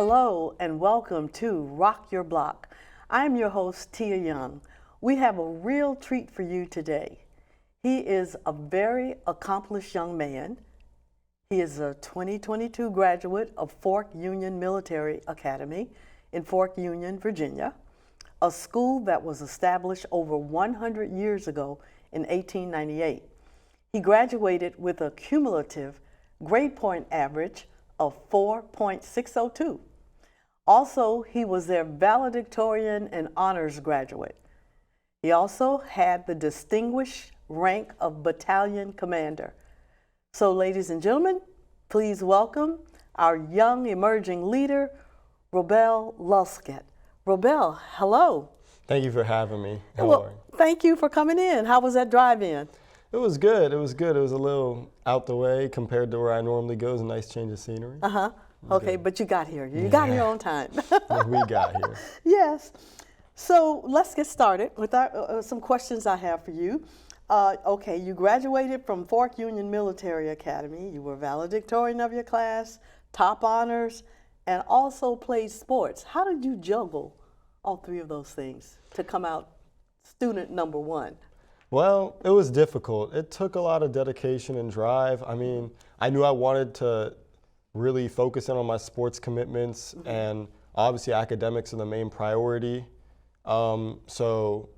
Hello and welcome to Rock Your Block. I'm your host, Tia Young. We have a real treat for you today. He is a very accomplished young man. He is a 2022 graduate of Fork Union Military Academy in Fork Union, Virginia, a school that was established over 100 years ago in 1898. He graduated with a cumulative grade point average of 4.602. Also, he was their valedictorian and honors graduate. He also had the distinguished rank of battalion commander. So, ladies and gentlemen, please welcome our young emerging leader, Robel Lulseged. Robel, hello. Thank you for having me. Well, thank you for coming in. How was that drive-in? It was good. It was good. It was a little out the way compared to where I normally go. It was a nice change of scenery. Okay, good. But you got here. You got here on time. We got here. Yes. So let's get started with some questions I have for you. Okay, you graduated from Fork Union Military Academy. You were valedictorian of your class, top honors, and also played sports. How did you juggle all three of those things to come out student number one? Well, it was difficult. It took a lot of dedication and drive. I mean, I knew I wanted to really focus in on my sports commitments, and obviously academics are the main priority. So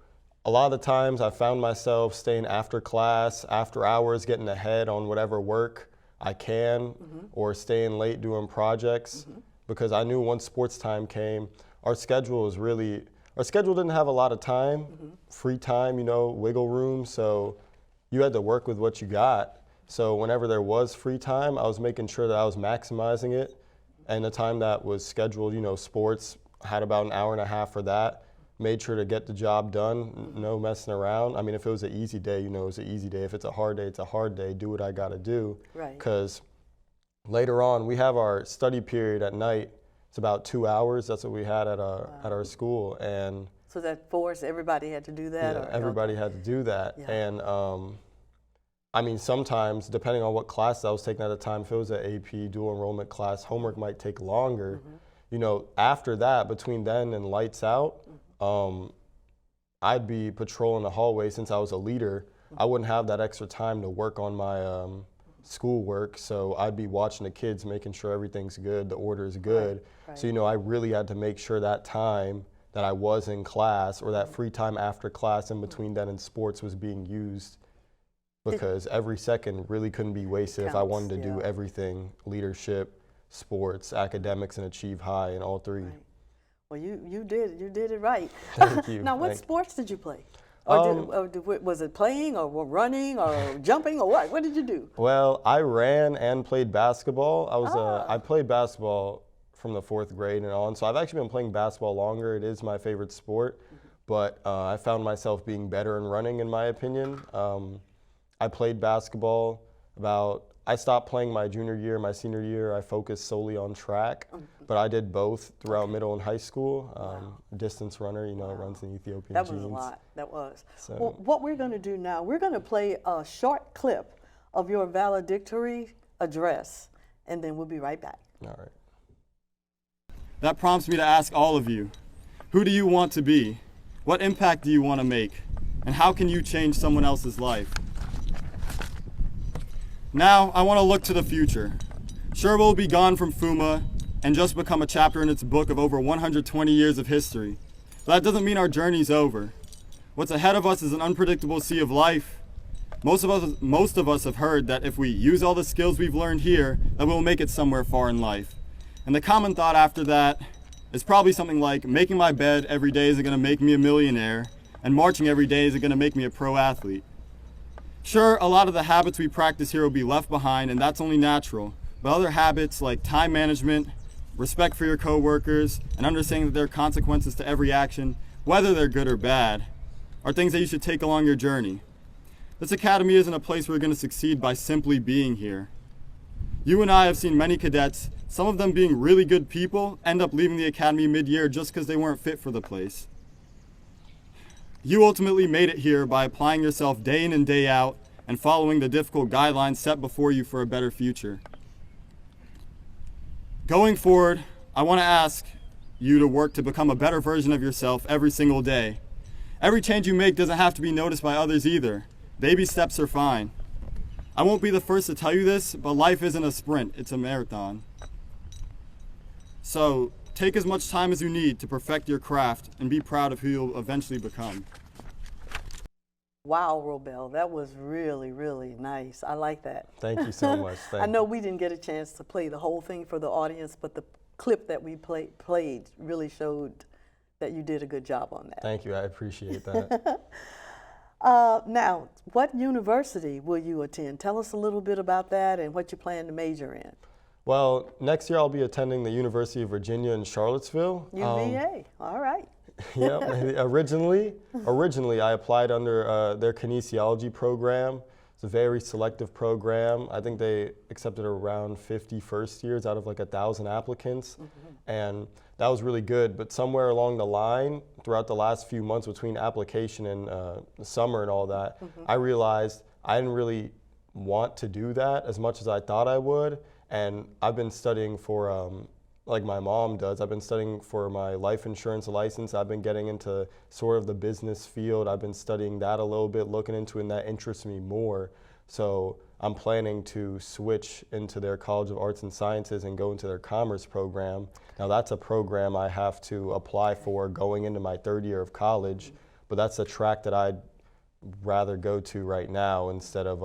a lot of the times I found myself staying after class, after hours, getting ahead on whatever work I can, or staying late doing projects, because I knew once sports time came, our schedule didn't have a lot of time, free time, wiggle room, so you had to work with what you got. So whenever there was free time, I was making sure that I was maximizing it. And the time that was scheduled, sports, had about an hour and a half for that. Made sure to get the job done, no messing around. I mean, if it was an easy day, it was an easy day. If it's a hard day, it's a hard day. Do what I gotta do. Right. Because later on, we have our study period at night. It's about 2 hours. That's what we had at our school. And so that forced everybody had to do that? Yeah, everybody had to do that. Yeah. And I mean, sometimes, depending on what class I was taking at the time, if it was an AP dual enrollment class, homework might take longer. After that, between then and lights out, I'd be patrolling the hallway. Since I was a leader, I wouldn't have that extra time to work on my schoolwork, so I'd be watching the kids, making sure everything's good, the order is good. Right. So, I really had to make sure that time that I was in class, or that free time after class in between then and sports, was being used, because every second really couldn't be wasted if I wanted to do everything: leadership, sports, academics, and achieve high in all three. Right. Well, you did it right. Thank you. Now, what sports did you play? Or was it playing, or running, or jumping, or what? What did you do? Well, I ran and played basketball. I played basketball from the 4th grade and on, so I've actually been playing basketball longer. It is my favorite sport, but I found myself being better in running, in my opinion. I played basketball I stopped playing my junior year. My senior year, I focused solely on track, but I did both throughout middle and high school. Distance runner, runs in Ethiopian jeans. That was a lot. That was. So. Well, what we're going to do now, we're going to play a short clip of your valedictory address, and then we'll be right back. All right. That prompts me to ask all of you, who do you want to be? What impact do you want to make? And how can you change someone else's life? Now, I want to look to the future. Sure, we'll be gone from FUMA and just become a chapter in its book of over 120 years of history. But that doesn't mean our journey's over. What's ahead of us is an unpredictable sea of life. Most of us have heard that if we use all the skills we've learned here, that we'll make it somewhere far in life. And the common thought after that is probably something like, making my bed every day isn't going to make me a millionaire, and marching every day isn't going to make me a pro athlete. Sure, a lot of the habits we practice here will be left behind, and that's only natural. But other habits like time management, respect for your coworkers, and understanding that there are consequences to every action, whether they're good or bad, are things that you should take along your journey. This academy isn't a place where you're going to succeed by simply being here. You and I have seen many cadets, some of them being really good people, end up leaving the academy mid-year just because they weren't fit for the place. You ultimately made it here by applying yourself day in and day out and following the difficult guidelines set before you for a better future. Going forward, I want to ask you to work to become a better version of yourself every single day. Every change you make doesn't have to be noticed by others either. Baby steps are fine. I won't be the first to tell you this, but life isn't a sprint, it's a marathon. So take as much time as you need to perfect your craft and be proud of who you'll eventually become. Wow, Robel, that was really, really nice. I like that. Thank you so much. I know we didn't get a chance to play the whole thing for the audience, but the clip that we played really showed that you did a good job on that. Thank you, I appreciate that. Now, what university will you attend? Tell us a little bit about that and what you plan to major in. Well, next year I'll be attending the University of Virginia in Charlottesville. UVA, all right. Yeah, originally I applied under their kinesiology program. It's a very selective program. I think they accepted around 50 first years out of like 1,000 applicants. And that was really good, but somewhere along the line, throughout the last few months between application and the summer and all that, I realized I didn't really want to do that as much as I thought I would. And I've been studying for, like my mom does, I've been studying for my life insurance license. I've been getting into sort of the business field. I've been studying that a little bit, looking into it, and that interests me more. So I'm planning to switch into their College of Arts and Sciences and go into their commerce program. Now that's a program I have to apply for going into my third year of college, but that's a track that I'd rather go to right now instead of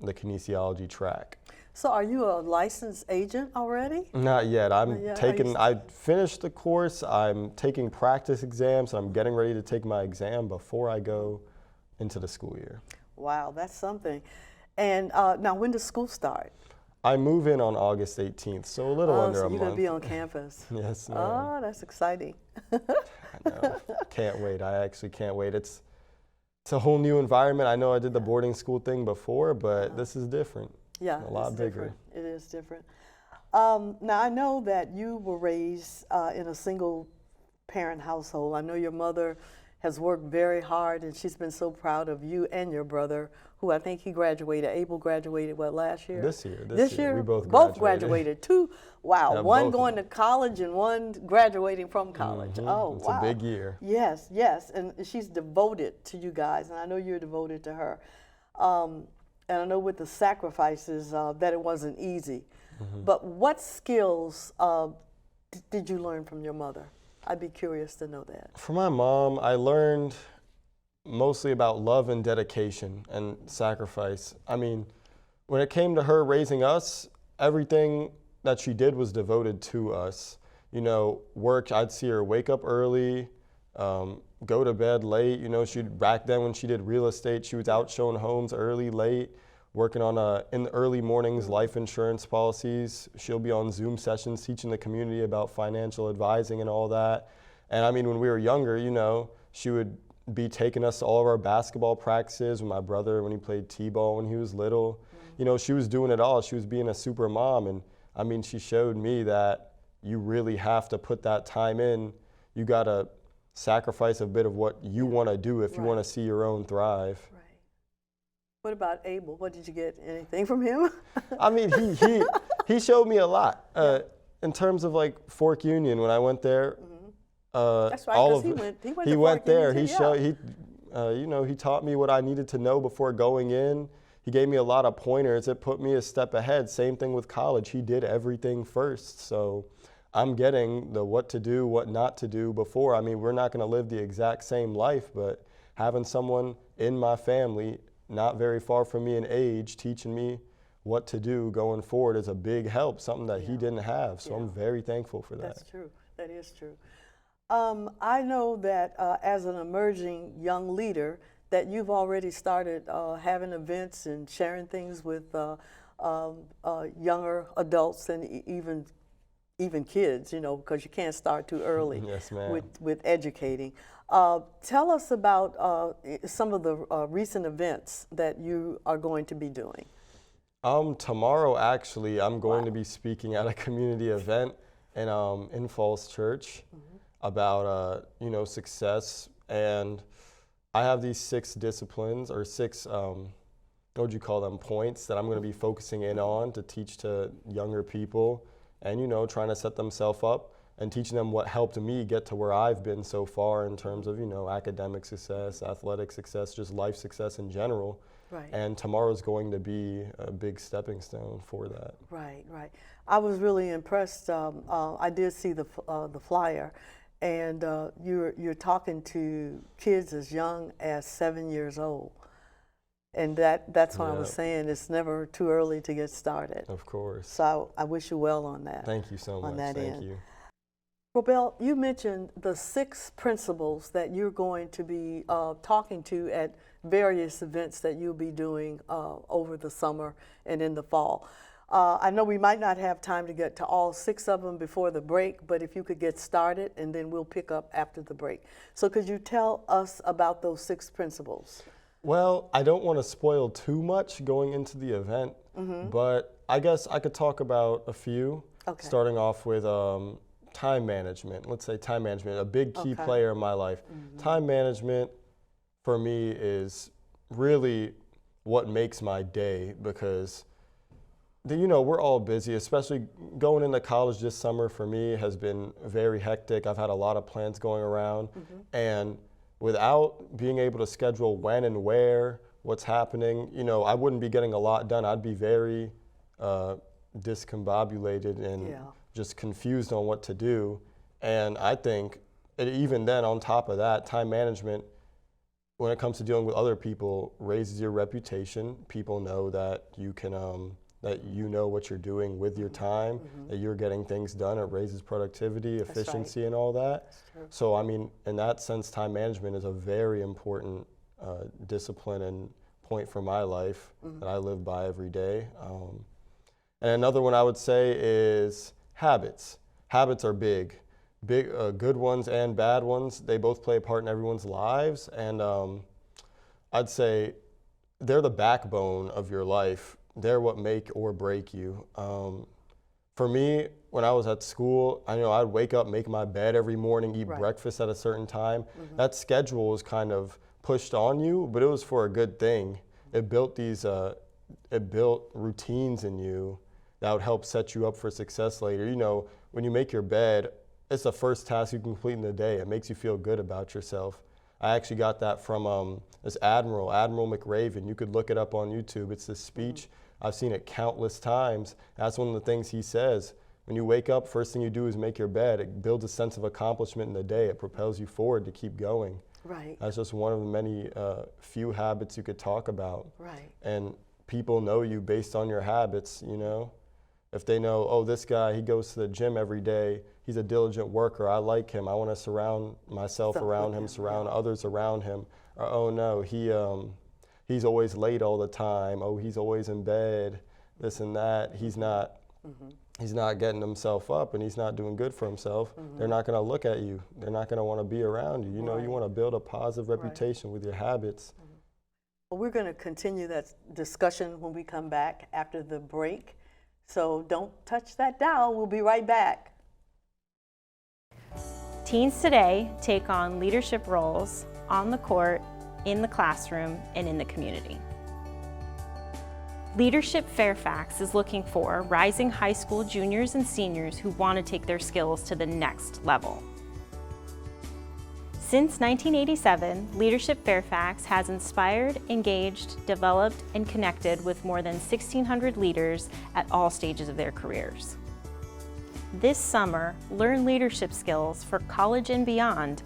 the kinesiology track. So are you a licensed agent already? Not yet. I finished the course. I'm taking practice exams. I'm getting ready to take my exam before I go into the school year. Wow, that's something. And now when does school start? I move in on August 18th, so a little under a month. So you're going to be on campus. Yes, ma'am. Oh, that's exciting. I know. Can't wait. I actually can't wait. It's a whole new environment. I know I did the boarding school thing before, but this is different. Yeah, a lot bigger. Different. It is different. Now, I know that you were raised in a single parent household. I know your mother has worked very hard, and she's been so proud of you and your brother, who I think he graduated. Abel graduated, what, last year? This year. This year? We both graduated. Two. Wow. Yeah, one going to college and one graduating from college. Oh, it's wow. a big year. Yes, yes. And she's devoted to you guys, and I know you're devoted to her. And I know with the sacrifices that it wasn't easy. But what skills did you learn from your mother? I'd be curious to know that. From my mom, I learned mostly about love and dedication and sacrifice. I mean, when it came to her raising us, everything that she did was devoted to us. You know, work, I'd see her wake up early, go to bed late. You know, back then when she did real estate, she was out showing homes early, late, working on in the early mornings life insurance policies. She'll be on Zoom sessions teaching the community about financial advising and all that. And I mean, when we were younger, you know, she would be taking us to all of our basketball practices with my brother when he played t-ball when he was little. You know, she was doing it all. She was being a super mom. And I mean, she showed me that you really have to put that time in. You got to sacrifice a bit of what you want to do if you want to see your own thrive. Right. What about Abel? What did you get? Anything from him? I mean, he showed me a lot. In terms of like Fork Union, when I went there, that's right, because he went there. He you know, he taught me what I needed to know before going in. He gave me a lot of pointers. It put me a step ahead. Same thing with college. He did everything first. So I'm getting the what to do, what not to do before. I mean, we're not going to live the exact same life, but having someone in my family, not very far from me in age, teaching me what to do going forward is a big help, something that he didn't have. So I'm very thankful for that. That's true. That is true. I know that as an emerging young leader, that you've already started having events and sharing things with younger adults and even kids, you know, because you can't start too early with educating. Tell us about some of the recent events that you are going to be doing. Tomorrow, actually, I'm going to be speaking at a community event in Falls Church about, you know, success. And I have these 6 disciplines, or 6, what would you call them, points that I'm going to be focusing in on to teach to younger people and, you know, trying to set themselves up and teaching them what helped me get to where I've been so far in terms of, academic success, athletic success, just life success in general. Right. And tomorrow's going to be a big stepping stone for that. Right, right. I was really impressed. I did see the flyer, and you're talking to kids as young as 7 years old. And that's what I was saying. It's never too early to get started. Of course. So I wish you well on that. Thank you so much. On that Thank end. you. Robel, you mentioned the 6 principals that you're going to be talking to at various events that you'll be doing over the summer and in the fall. I know we might not have time to get to all 6 of them before the break, but if you could get started, and then we'll pick up after the break. So could you tell us about those 6 principles? Well, I don't want to spoil too much going into the event, but I guess I could talk about a few, starting off with time management. Let's say time management, a big key player in my life. Time management for me is really what makes my day, because we're all busy, especially going into college this summer for me has been very hectic. I've had a lot of plans going around, and without being able to schedule when and where, what's happening, I wouldn't be getting a lot done. I'd be very discombobulated and just confused on what to do. And I think even then, on top of that, time management, when it comes to dealing with other people, raises your reputation. People know that you can, that you know what you're doing with your time, that you're getting things done. It raises productivity, efficiency, and all that. So, I mean, in that sense, time management is a very important discipline and point for my life that I live by every day. And another one I would say is habits. Habits are big, good ones and bad ones. They both play a part in everyone's lives. And I'd say they're the backbone of your life. They're what make or break you. For me, when I was at school, I'd wake up, make my bed every morning, eat breakfast at a certain time. That schedule was kind of pushed on you, but it was for a good thing. It built routines in you that would help set you up for success later. When you make your bed, it's the first task you complete in the day. It makes you feel good about yourself. I actually got that from this Admiral McRaven. You could look it up on YouTube. It's this speech. I've seen it countless times. That's one of the things he says. When you wake up, first thing you do is make your bed. It builds a sense of accomplishment in the day. It propels you forward to keep going. Right. That's just one of the many few habits you could talk about. Right. And people know you based on your habits, If they know, oh, this guy, he goes to the gym every day, he's a diligent worker, I like him, I want to surround myself around him, surround others around him. Or, oh no, he's always late all the time, oh, he's always in bed, this and that, he's not getting himself up and he's not doing good for himself. They're not going to look at you. They're not going to want to be around you. You want to build a positive reputation with your habits. Well, we're going to continue that discussion when we come back after the break. So don't touch that dial. We'll be right back. Teens today take on leadership roles on the court, in the classroom, and in the community. Leadership Fairfax is looking for rising high school juniors and seniors who want to take their skills to the next level. Since 1987, Leadership Fairfax has inspired, engaged, developed, and connected with more than 1,600 leaders at all stages of their careers. This summer, learn leadership skills for college and beyond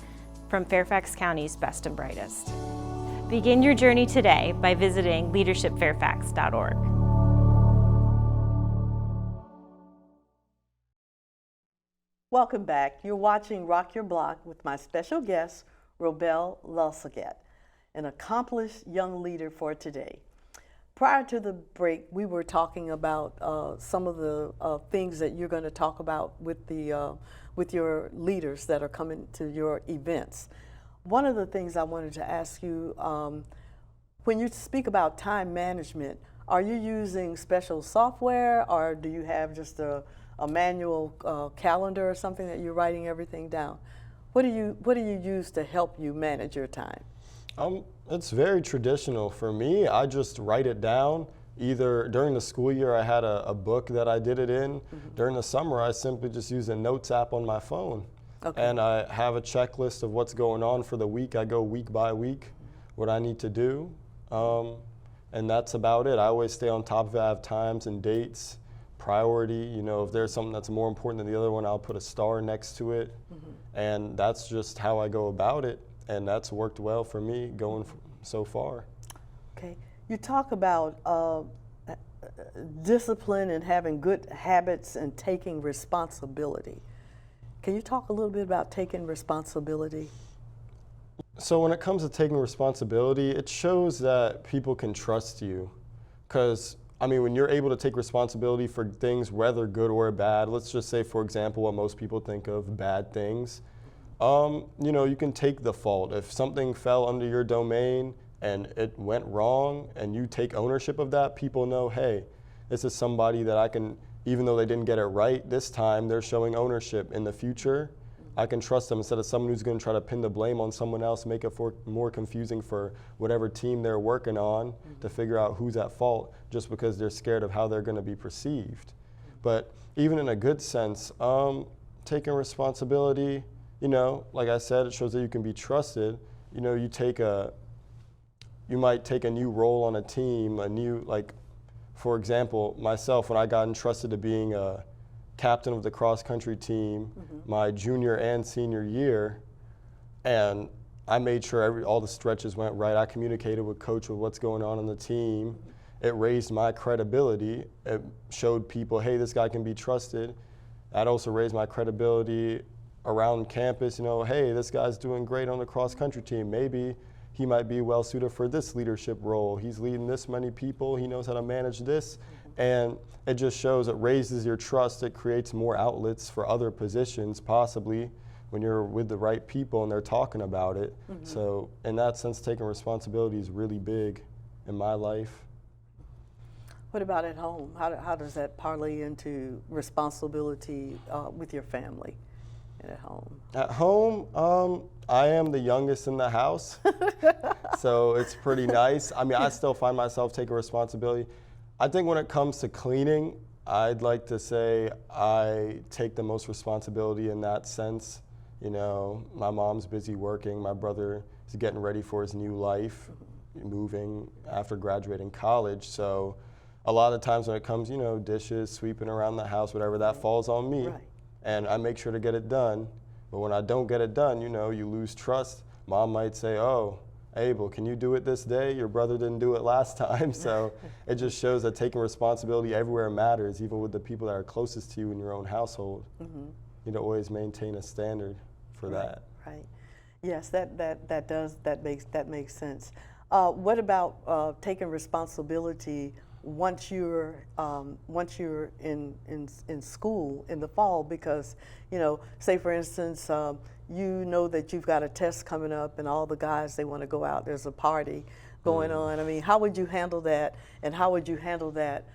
from Fairfax County's best and brightest. Begin your journey today by visiting leadershipfairfax.org. Welcome back. You're watching Rock Your Block with my special guest, Robel Lulseged, an accomplished young leader for today. Prior to the break, we were talking about some of the things that you're going to talk about with your leaders that are coming to your events. One of the things I wanted to ask you, when you speak about time management, are you using special software, or do you have just a manual calendar or something that you're writing everything down? What do you use to help you manage your time? It's very traditional for me. I just write it down. either during the school year I had a book that I did it in. During the summer I simply just use a notes app on my phone. Okay. And I have a checklist of what's going on for the week. I go week by week, what I need to do. And that's about it. I always stay on top of it. I have times and dates, priority. You know, if there's something that's more important than the other one, I'll put a star next to it. And that's just how I go about it. And that's worked well for me going so far. Okay. You talk about discipline and having good habits and taking responsibility. Can you talk a little bit about taking responsibility? So when it comes to taking responsibility, it shows that people can trust you. Because, I mean, when you're able to take responsibility for things, whether good or bad, let's just say, for example, what most people think of bad things, you know, you can take the fault. If something fell under your domain and it went wrong and you take ownership of that, people know, hey, this is somebody that I can, even though they didn't get it right this time, they're showing ownership. In the future, I can trust them instead of someone who's going to try to pin the blame on someone else, make it more confusing for whatever team they're working on to figure out who's at fault just because they're scared of how they're going to be perceived. But even in a good sense, taking responsibility, you know, like I said, it shows that you can be trusted. You know, you might take a new role on a team, like, for example, myself, when I got entrusted to being a captain of the cross-country team my junior and senior year, and I made sure all the stretches went right. I communicated with coach with what's going on the team. It raised my credibility. It showed people, hey, this guy can be trusted. That also raised my credibility around campus. You know, hey, this guy's doing great on the cross-country team. Maybe he might be well suited for this leadership role. He's leading this many people. He knows how to manage this. And it just shows, it raises your trust. It creates more outlets for other positions, possibly, when you're with the right people and they're talking about it. So in that sense, taking responsibility is really big in my life. What about at home? How does that parlay into responsibility with your family and at home? At home, I am the youngest in the house, so it's pretty nice. I mean, I still find myself taking responsibility. I think when it comes to cleaning, I'd like to say I take the most responsibility in that sense. You know, my mom's busy working. My brother is getting ready for his new life, moving after graduating college. So a lot of times when it comes, you know, dishes, sweeping around the house, whatever, that falls on me. Right. And I make sure to get it done. But when I don't get it done, you know, you lose trust. Mom might say, oh, Abel, can you do it this day? Your brother didn't do it last time. So it just shows that taking responsibility everywhere matters, even with the people that are closest to you in your own household. You need to always maintain a standard for that. Right. Yes, that makes sense. What about taking responsibility once you're in school in the fall? Because, you know, say for instance, you know that you've got a test coming up and all the guys, they want to go out, there's a party going on. I mean, how would you handle that, and how would you handle that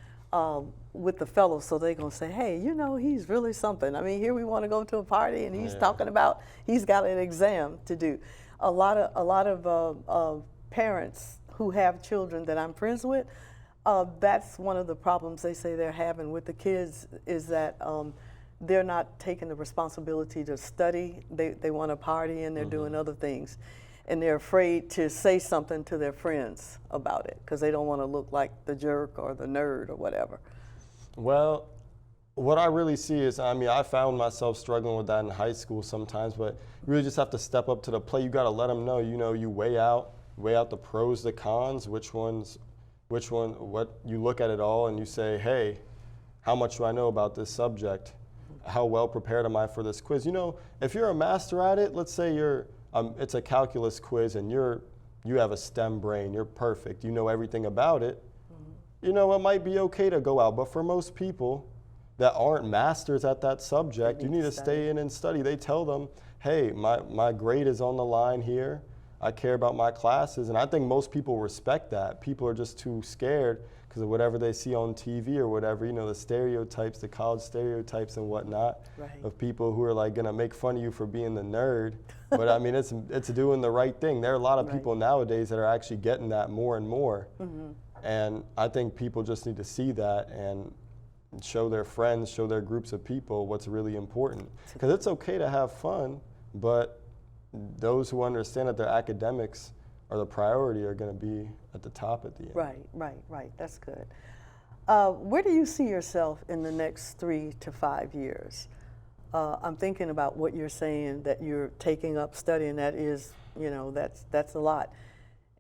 with the fellows, so they're going to say, hey, you know, he's really something. I mean, here we want to go to a party and he's talking about he's got an exam to do. A lot of parents who have children that I'm friends with, that's one of the problems they say they're having with the kids, is that they're not taking the responsibility to study. They want to party and they're doing other things. And they're afraid to say something to their friends about it because they don't want to look like the jerk or the nerd or whatever. Well, what I really see is, I mean, I found myself struggling with that in high school sometimes, but you really just have to step up to the plate. You got to let them know, you know, you weigh out the pros, the cons, what you look at it all and you say, hey, how much do I know about this subject? How well prepared am I for this quiz? You know, if you're a master at it, let's say it's a calculus quiz and you have a STEM brain, you're perfect, you know everything about it, you know, it might be okay to go out. But for most people that aren't masters at that subject, you need to stay in and study. They tell them, hey, my grade is on the line here. I care about my classes. And I think most people respect that. People are just too scared because of whatever they see on TV or whatever, you know, the stereotypes, the college stereotypes and whatnot, of people who are like gonna make fun of you for being the nerd. But I mean, it's doing the right thing. There are a lot of people nowadays that are actually getting that more and more. And I think people just need to see that and show their friends, show their groups of people what's really important. Because it's okay to have fun, but those who understand that their academics are the priority are going to be at the top at the end. Right. That's good. Where do you see yourself in the next 3 to 5 years? I'm thinking about what you're saying, that you're taking up studying. That is, that's a lot.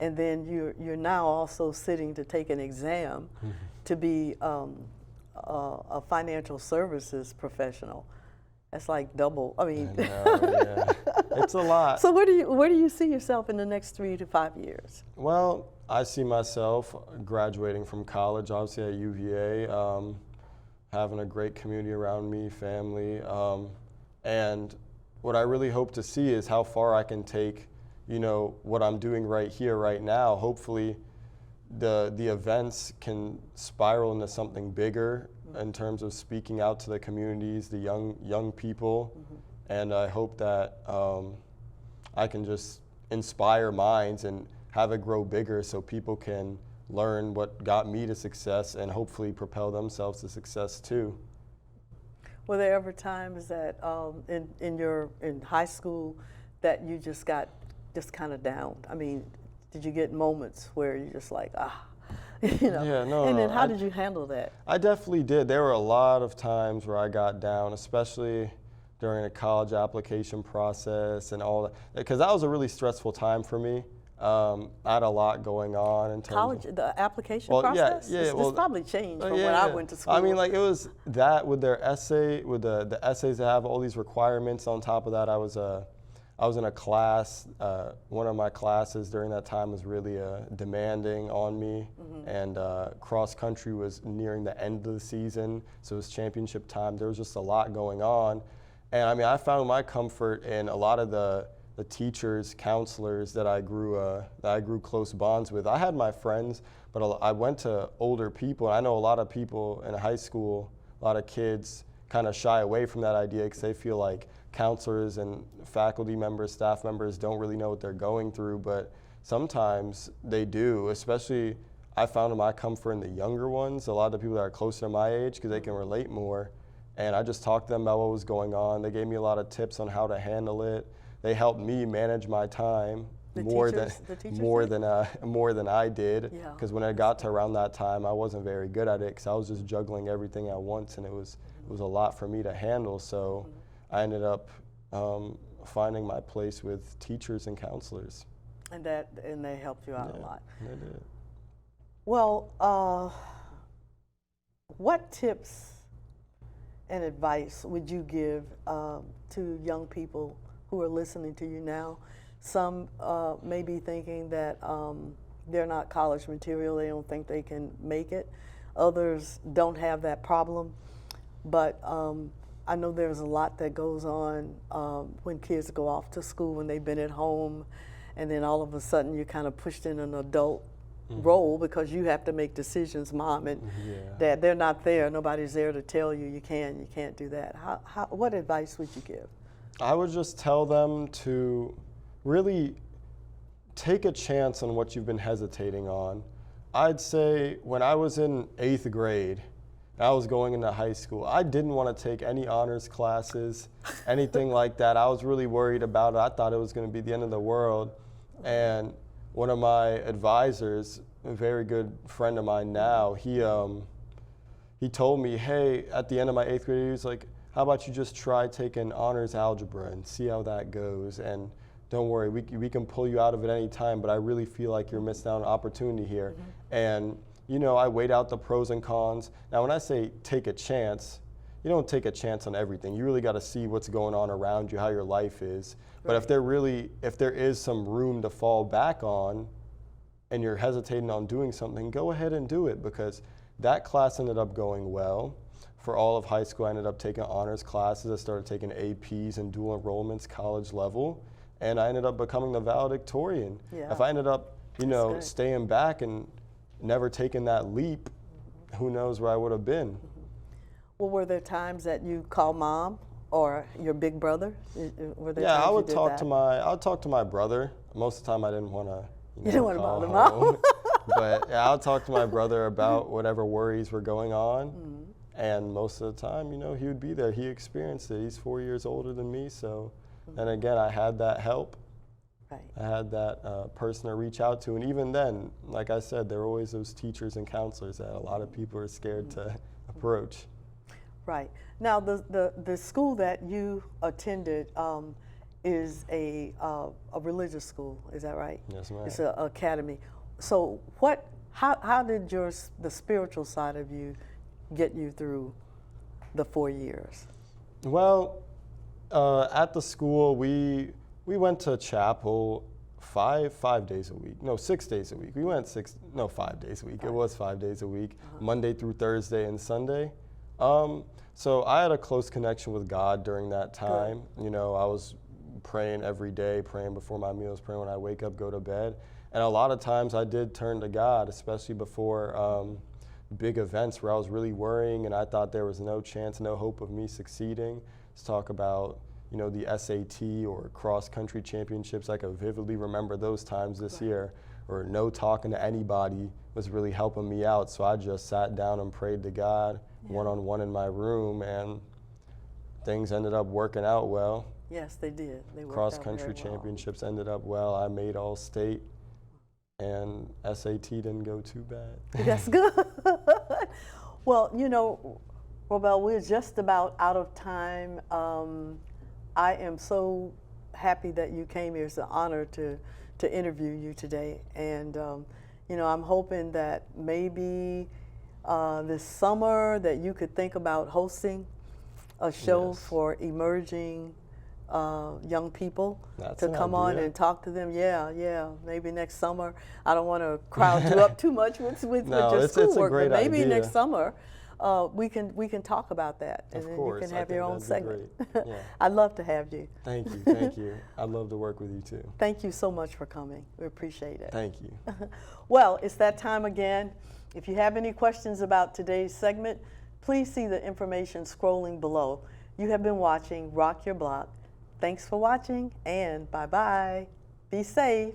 And then you're now also sitting to take an exam to be a financial services professional. That's like double. I mean, I know, yeah. It's a lot. So where do you see yourself in the next 3 to 5 years? Well, I see myself graduating from college, obviously at UVA, having a great community around me, family, and what I really hope to see is how far I can take, what I'm doing right here, right now. Hopefully, the events can spiral into something bigger in terms of speaking out to the communities, the young people, and I hope that I can just inspire minds and have it grow bigger so people can learn what got me to success and hopefully propel themselves to success too. Were there ever times that in high school that you just got kind of down? I mean, did you get moments where you're just like, Yeah, no. And then how did you handle that? I definitely did. There were a lot of times where I got down, especially during the college application process and all that, because that was a really stressful time for me. I had a lot going on in terms college, the application well, process? Yeah, it's probably changed from when I went to school. I mean, like, it was that with their essay, with the essays that have all these requirements. On top of that, I was in a class. One of my classes during that time was really demanding on me, and cross country was nearing the end of the season, so it was championship time. There was just a lot going on, and I mean, I found my comfort in a lot of the teachers, counselors that I grew close bonds with. I had my friends, but I went to older people. I know a lot of people in high school, a lot of kids kind of shy away from that idea because they feel like counselors and faculty members, staff members don't really know what they're going through, but sometimes they do. Especially, I found my comfort in the younger ones, a lot of the people that are closer to my age, because they can relate more. And I just talked to them about what was going on. They gave me a lot of tips on how to handle it. They helped me manage my time more than I did, because when I got to around that time, I wasn't very good at it because I was just juggling everything at once, and it was a lot for me to handle. So I ended up finding my place with teachers and counselors. And they helped you out a lot. They did. Well, what tips and advice would you give to young people who are listening to you now? Some may be thinking that they're not college material, they don't think they can make it. Others don't have that problem, but I know there's a lot that goes on when kids go off to school, when they've been at home, and then all of a sudden you're kind of pushed in an adult role because you have to make decisions, Mom, and Dad, they're not there, nobody's there to tell you you can't do that. What advice would you give? I would just tell them to really take a chance on what you've been hesitating on. I'd say when I was in 8th grade, I was going into high school, I didn't want to take any honors classes, anything like that. I was really worried about it. I thought it was going to be the end of the world. And one of my advisors, a very good friend of mine now, he told me, hey, at the end of my 8th grade, he was like, how about you just try taking honors algebra and see how that goes, and don't worry, we can pull you out of it any time, but I really feel like you're missing out on an opportunity here. And I weighed out the pros and cons. Now when I say take a chance, you don't take a chance on everything. You really got to see what's going on around you, how your life is. But if there is some room to fall back on and you're hesitating on doing something, go ahead and do it, because that class ended up going well. For all of high school, I ended up taking honors classes. I started taking APs and dual enrollments, college level, and I ended up becoming the valedictorian. If I ended up, staying back and never taking that leap, who knows where I would have been. Well, were there times that you called Mom or your big brother? Were there I would talk to my brother. Most of the time, I didn't want to. You didn't want to bother Mom. But yeah, I'll talk to my brother about whatever worries were going on. And most of the time, you know, he would be there. He experienced it. He's 4 years older than me. So, and again, I had that help. Right. I had that person to reach out to. And even then, like I said, there were always those teachers and counselors that a lot of people are scared to approach. Right. Now, the school that you attended is a religious school, is that right? Yes, ma'am. It's an academy. So how did the spiritual side of you get you through the 4 years? Well, at the school, we went to chapel 5 days a week. No, 6 days a week. We went 5 days a week. It was 5 days a week, Monday through Thursday and Sunday. So I had a close connection with God during that time. Good. You know, I was praying every day, praying before my meals, praying when I wake up, go to bed. And a lot of times I did turn to God, especially before big events where I was really worrying and I thought there was no chance, no hope of me succeeding. Let's talk about, you know, the SAT or cross-country championships. I can vividly remember those times this year, or no talking to anybody was really helping me out. So I just sat down and prayed to God one-on-one in my room, and things ended up working out well. Yes, they did. They worked Cross-country out very well. championships ended up well. I made all-state, and SAT didn't go too bad. That's good. Well, you know, Robel, we're just about out of time. I am so happy that you came here. It's an honor to interview you today. And, you know, I'm hoping that maybe this summer that you could think about hosting a show for emerging young people to come on and talk to them. Yeah, maybe next summer. I don't want to crowd you up too much with your schoolwork, but maybe next summer we can talk about that, and then you can have your own segment. Yeah. I'd love to have you. Thank you. I'd love to work with you too. Thank you so much for coming. We appreciate it. Thank you. Well, it's that time again. If you have any questions about today's segment, please see the information scrolling below. You have been watching Rock Your Block. Thanks for watching, and bye-bye. Be safe.